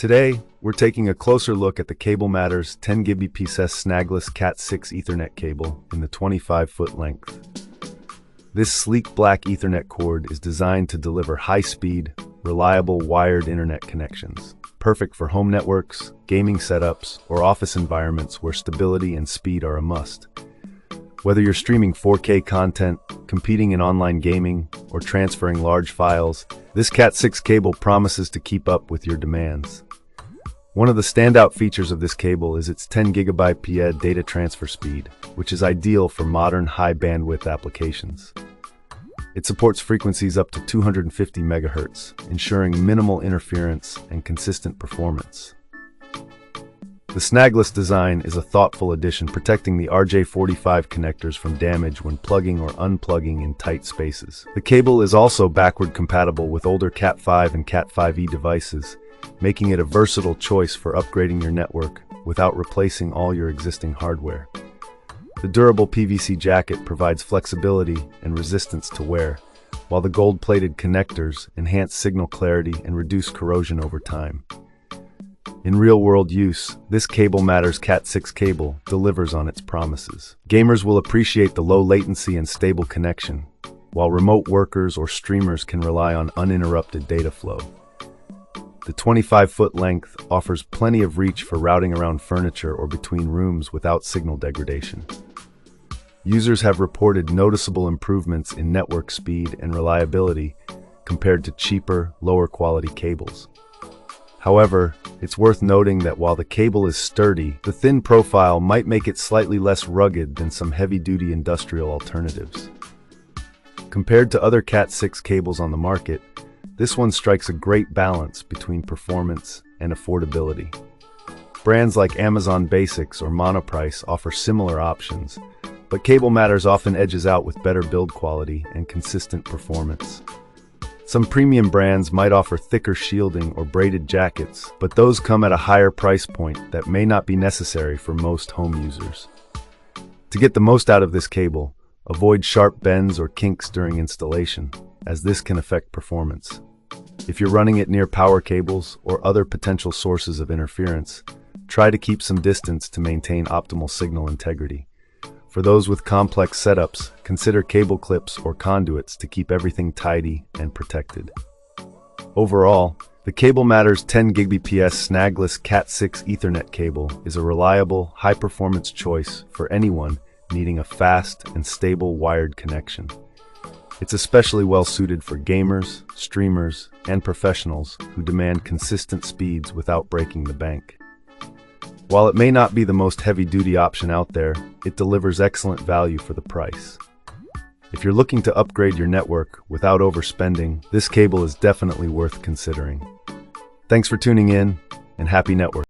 Today, we're taking a closer look at the Cable Matters 10Gbps Snagless Cat6 Ethernet cable in the 25-foot length. This sleek black Ethernet cord is designed to deliver high-speed, reliable wired internet connections, perfect for home networks, gaming setups, or office environments where stability and speed are a must. Whether you're streaming 4K content, competing in online gaming, or transferring large files, this Cat6 cable promises to keep up with your demands. One of the standout features of this cable is its 10 Gbps data transfer speed, which is ideal for modern high-bandwidth applications. It supports frequencies up to 250 MHz, ensuring minimal interference and consistent performance. The Snagless design is a thoughtful addition, protecting the RJ45 connectors from damage when plugging or unplugging in tight spaces. The cable is also backward compatible with older Cat5 and Cat5e devices, making it a versatile choice for upgrading your network without replacing all your existing hardware. The durable PVC jacket provides flexibility and resistance to wear, while the gold-plated connectors enhance signal clarity and reduce corrosion over time. In real-world use, this Cable Matters Cat6 cable delivers on its promises. Gamers will appreciate the low latency and stable connection, while remote workers or streamers can rely on uninterrupted data flow. The 25-foot length offers plenty of reach for routing around furniture or between rooms without signal degradation. Users have reported noticeable improvements in network speed and reliability compared to cheaper, lower-quality cables. However, it's worth noting that while the cable is sturdy, the thin profile might make it slightly less rugged than some heavy-duty industrial alternatives. Compared to other Cat6 cables on the market, this one strikes a great balance between performance and affordability. Brands like Amazon Basics or Monoprice offer similar options, but Cable Matters often edges out with better build quality and consistent performance. Some premium brands might offer thicker shielding or braided jackets, but those come at a higher price point that may not be necessary for most home users. To get the most out of this cable, avoid sharp bends or kinks during installation, as this can affect performance. If you're running it near power cables or other potential sources of interference, try to keep some distance to maintain optimal signal integrity. For those with complex setups, consider cable clips or conduits to keep everything tidy and protected. Overall, the Cable Matters 10 Gbps Snagless Cat6 Ethernet cable is a reliable, high-performance choice for anyone needing a fast and stable wired connection. It's especially well-suited for gamers, streamers, and professionals who demand consistent speeds without breaking the bank. While it may not be the most heavy-duty option out there, it delivers excellent value for the price. If you're looking to upgrade your network without overspending, this cable is definitely worth considering. Thanks for tuning in, and happy networking.